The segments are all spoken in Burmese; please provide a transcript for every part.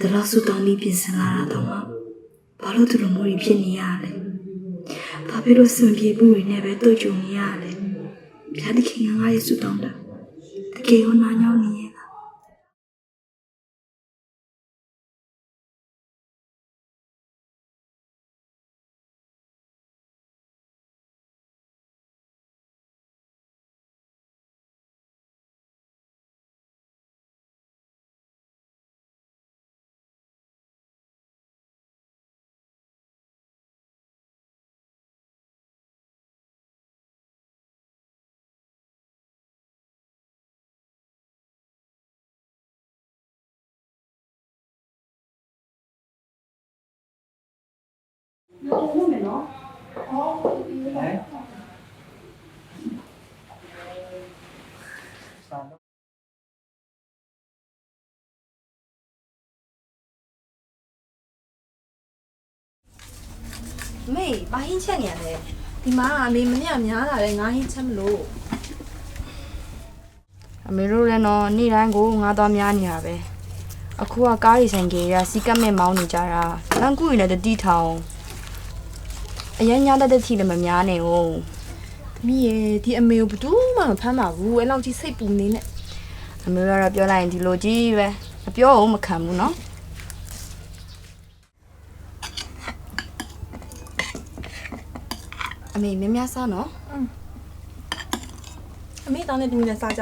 တလားဆူတောင်းပြီးပြင်ဆင်လာတာတော့ဘာလို့သူတို့မျိုးတွေဖြစ်နေရလဲဘာဖြစ်လို့စံပြေမှုတွေနဲ့ပဲတွေ့ကြုံနေရလဲဘုရားသခင်ကငါ့ရဲ့ဆူတောင်းတာတကယ်ကိုနားညောင်းနေရဲ့ဟုတ်မယ်နော်ဟောမေဘာဟင်းချက်နေရလဲဒီမှာအမေမနေ့ကများလာတယ်ငါဟင်းချက်မလို့အမေတို့လည်းတော့နေ့တိုင်းကိုငါသွားများနေရပဲအခုကကားရီဆိုင်ကြီးရစီကတ်မဲ့မောင်းနေကြတာလမ်းကူရင်လည်းတတိထောင်အရင်ညတဲ့တိလည်းမများနေဘူးသမီးရဲ့ဒီအမေကိုဘယ်သူမှမဖမ်းပါဘူးအဲ့လောက်ကြီးစိတ်ပူနေနဲ့အမေကတော့ပြောလိုက်ရင်ဒီလိုကြီးပဲမပြောဘူးမခံဘူးနော်အမေမြများစားနော်အမေတောင်းတဲ့သမီးနဲ့စားကြ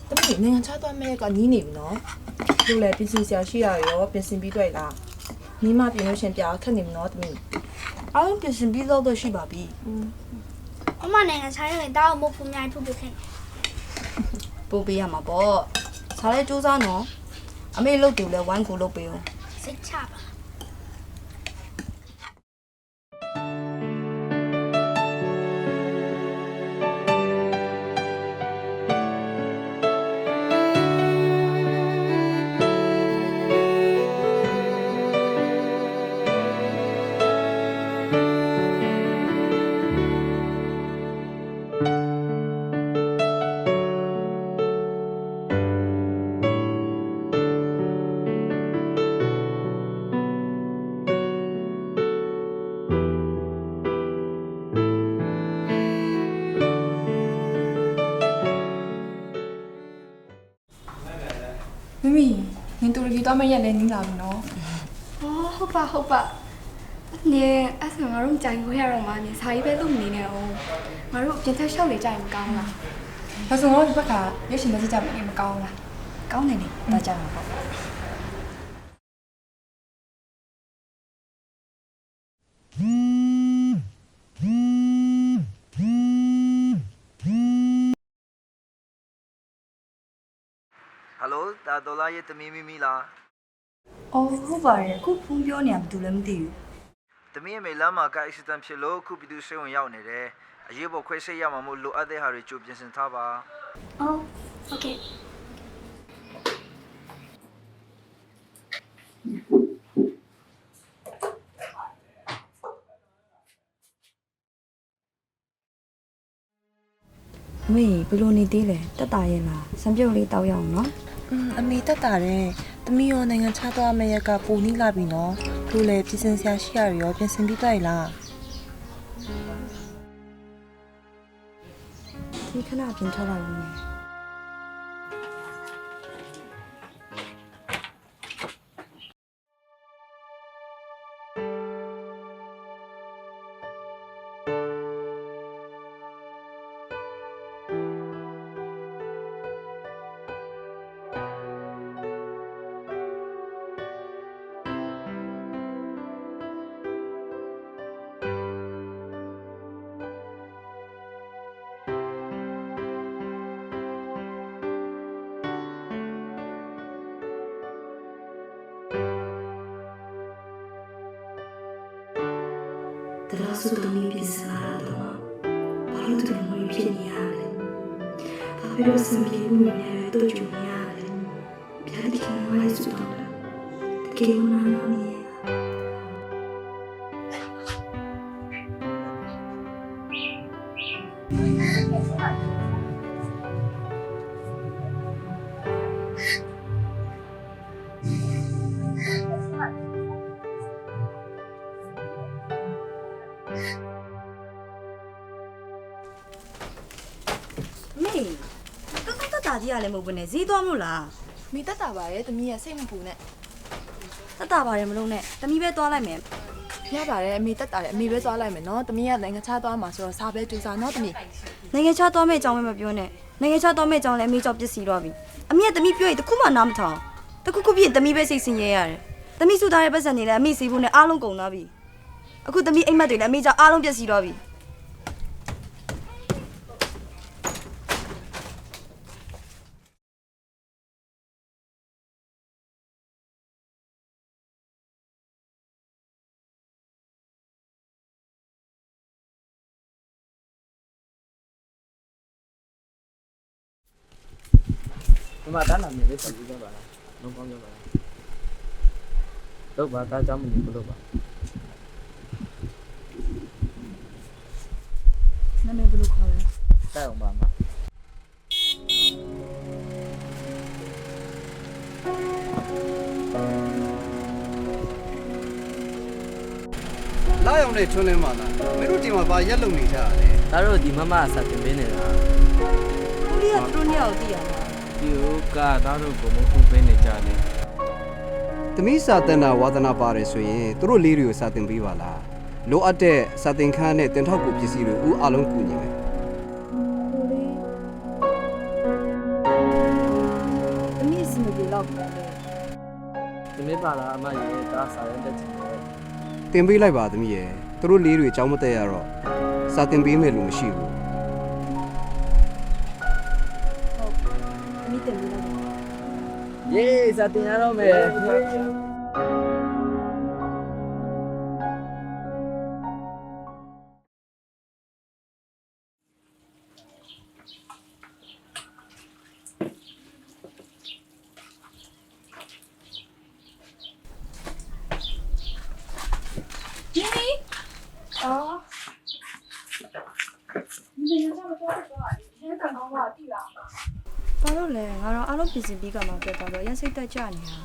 သမီးနိုင်ငံခြားသွားမဲ့ကနီးနေပြီနော်လို့လည်းပြင်ဆင်စရာရှိရရောပြင်ဆင်ပြီးတွေ့လားနီးမပြင်လို့ရှင်ပြခက်နေပြီနော်သမီးအားလုံးပြင်ဆင်ပြီးတော့ရှိပါပြီအမနိုင်ငံခြားရင်တောင်းမဖို့များထုတ်ပြခဲ့ပို့ပေးရမှာပေါ့စားလဲစူးစမ်းနော်အမေလုပ်တယ်လဲဝိုင်းကိုလုပ်ပေးအောင်စိတ်ချပါမမီနင်တူရီတော့မရက်လဲနီးလာပြီနော်ဟုတ်ပါနေအဲ့ဆိုငါတို့ကြိုင်ခွဲရတော့မှနေစာရေးပဲလုပ်နေနေအောင်ငါတို့ပြင်ထက်လျှောက်နေကြရင်မကောင်းလားဒါဆိုတော့ဒီဘက်ကရွှေရှင်မစစ်ကြမယ်မကောင်းလား ကောင်းတယ်လေဒါကြမှာပေါ့ဟယ်လိုဒါဒေါ်လာရဲ့သမီးမီလားအော်ဟုတ်ပါတယ်အခုဖုန်းပြောနေရဘာလို့လဲမသိဘူးသမီးရဲ့မေလမ်းမှာက accident ဖြစ်လို့အခုပြည်သူဆေးရုံရောက်နေတယ်အရေးပေါ်ခွဲစိတ်ရမှာမို့လိုအပ်တဲ့ဟာတွေကြိုပြင်ဆင်ထားပါအော်โอเคအမေဘယ်လိုနေသေးလဲတက်တာရဲ့လားစံပြုတ်လေးတောက်ရအောင်နော်အမေတက်တာတယ်သမီးရောနိုင်ငံခြားသွားမဲ့ရက်ကပူနီးလာပြီနော်လို့လည်းပြင်ဆင်စရာရှိရရောပြင်ဆင်ပြီးတွေ့လားဒီခဏပြင်ထွက်လာလို့တလားဆူတောင်းပြီးပြင်ဆင်လာတာတော့ဘာလို့သူတို့မျိုးတွေဖြစ်နေရလဲဘာဖြစ်လို့စံပြေမှုတွေနဲ့တွေ့ကြုံနေရလဲဘုရားသခင်ကငါ့ရဲ့ဆူတောင်းတာတကယ်ကိုနားညောင်းနေရဲ့ ကြီးရလဲမဟုတ်ဘူးနဲ့ဈေးသွားမလို့လား မိတက်တာပါရဲ့သမီးရဲ့စိတ်မပူနဲ့ တက်တာပါတယ်မလို့နဲ့တမီးပဲသွားလိုက်မယ် ရပါတယ်အမေတက်တာရဲ့အမေပဲသွားလိုက်မယ်နော်သမီးကနိုင်ငံခြားသွားမှာဆိုတော့စာပဲတူစားနော်သမီး နိုင်ငံခြားသွားမယ့်အကြောင်းပဲမပြောနဲ့နိုင်ငံခြားသွားမယ့်အကြောင်းလည်းအမေကြောင့်ပြစ်စီတော့ပြီအမေကတမီးပြောရင်တခုမှနားမထောင်တခုခုပြည့်တမီးပဲစိတ်ဆင်းရဲရတယ်တမီးစုသားရဲ့ပတ်စံနေလည်းအမေစီဖို့နဲ့အားလုံးကုန်သွားပြီအခုတမီးအိမ်မက်တွေလည်းအမေကြောင့်အားလုံးပြစ်စီတော့ပြီ ဒီမှာတန်းလာမြေလေးဆက်ပြီးတော့ပါလားလုံးပေါင်းကြပါလားတော့ပါတားကြောင်းမလို့လို့ပါ နာမည်ဘယ်လိုခေါ်လဲ တိုက်အောင်ပါမလာရောက်နေထွန်းလင်းပါလားမင်းတို့ဒီမှာဘာရက်လုံနေကြရလဲ ဒါတော့ဒီမမအဆက်တင်ပေးနေတာ ကိုရီးယားသူတို့နှစ်ယောက်သိရလား ဒီကတော့ဘုံမခုပေးနေကြတယ် သမီးစာတန်တာဝါသနာပါတယ်ဆိုရင်သူတို့လေးတွေကိုစာတင်ပေးပါလားလိုအပ်တဲ့စာတင်ခန်းနဲ့တင်ထောက်ကူပစ္စည်းတွေဦးအားလုံးကူညီမယ် တမီးစမပြေတော့ပြန်လေ ဒီမေးပါလားအမရဲ့ဒါစာရတဲ့ချင်တယ် တင်ပေးလိုက်ပါသမီးရဲ့သူတို့လေးတွေအကြောင်းမတက်ရတော့စာတင်ပေးမယ်လို့မရှိဘူး တမီးတင်ပြီးတော့ ယေးစာတင်ရတော့မယ် ဘာလို့လဲငါတော့အားလုံးပြင်ဆင်ပြီးကမှပြတ်သွားတော့ရန်စိတ်တက်ကြနေတာ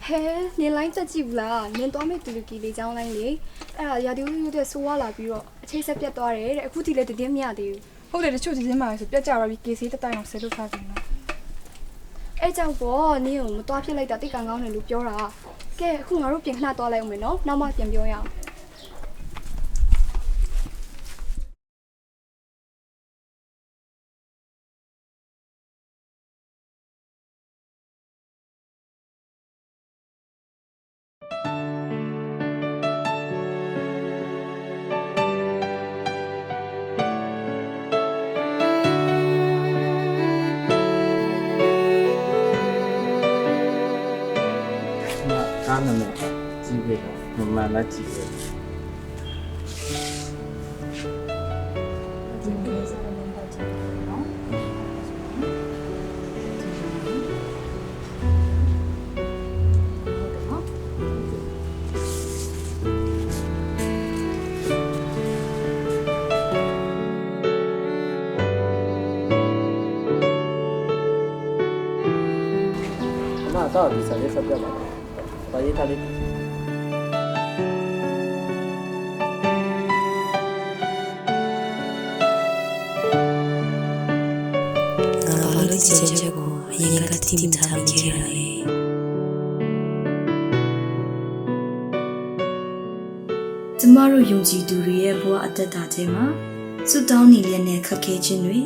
ဟဲနင်လိုင်းတက်ကြည့်ဘူးလားနင်သွားမဲ့တူလူကီလေးချောင်းလိုင်းလေအဲ့ဒါရာဒီဦးယူတဲ့ဆိုးဝါလာပြီးတော့အချိန်ဆက်ပြတ်သွားတယ်တဲ့အခုထိလည်းတည်င်းမရသေးဘူး ဟုတ်တယ်တချို့ဒီစင်းမှာဆိုပြက်ကြပါပြီကေစီတက်တိုင်အောင်ဆယ်လို့ထားပြီနော် အဲ့ကြောင့်ပေါ့နင်ကိုမသွားဖြစ်လိုက်တာတိတ်ကန်ကောင်းတယ်လို့ပြောတာကဲအခုငါတို့ပြင်ခဏသွားလိုက်အောင်မယ်နော်နောက်မှပြန်ပြောရအောင် ကားနမကြီးပဲမမလာကြည့်ပဲ ဒီကိစ္စနဲ့ပတ်သက်ပြီးနော်အမတော့ဒီစာလေးဆက်ပြပါဘာရေးထားလေး ငါဘာလို့ဒီချက်ကိုအရင်ကတိမထားမိခဲ့ရလဲကျမတို့ယုံကြည်သူတွေရဲ့ဘဝအသက်တာထဲမှာစွတ်တောင်းနေလျက်နဲ့ခက်ခဲခြင်းတွေ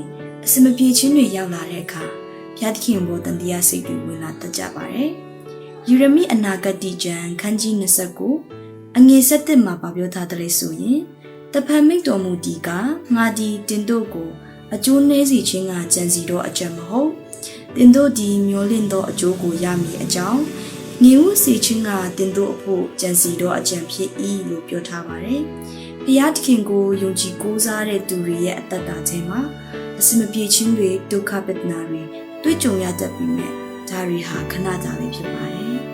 အစမပြေခြင်းတွေရောက်လာတဲ့အခါဘုရားသခင်ဘောတန်တရားစိတ်တွေဝင်လာတတ်ကြပါတယ်ယူရမိအနာဂတိကျမ်းခန်းကြီး29အငယ်7မှာပြောထားတဲ့ဆိုရင်တဖန်မိတ်တော်မူဒီကငါဒီတင်တို့ကိုအကျိုးနည်းစီခြင်းကကြံစီတော့အကြံမဟုတ်တင်တို့ဒီမျောလင့်သောအကျိုးကိုရမည်အကြောင်းညီဥစီခြင်းကတင်တို့အဖို့ကြံစီတော့အကြံဖြစ်၏လို့ပြောထားပါတယ်ဘုရားသခင်ကိုယုံကြည်ကိုးစားတဲ့သူတွေရဲ့အသက်တာထဲမှာအစမပြေခြင်းတွေဒုက္ခပဒနာတွေတွေ့ကြုံရတတ်ပြီးမြဲဒါတွေဟာခဏတာပဲဖြစ်ပါတယ်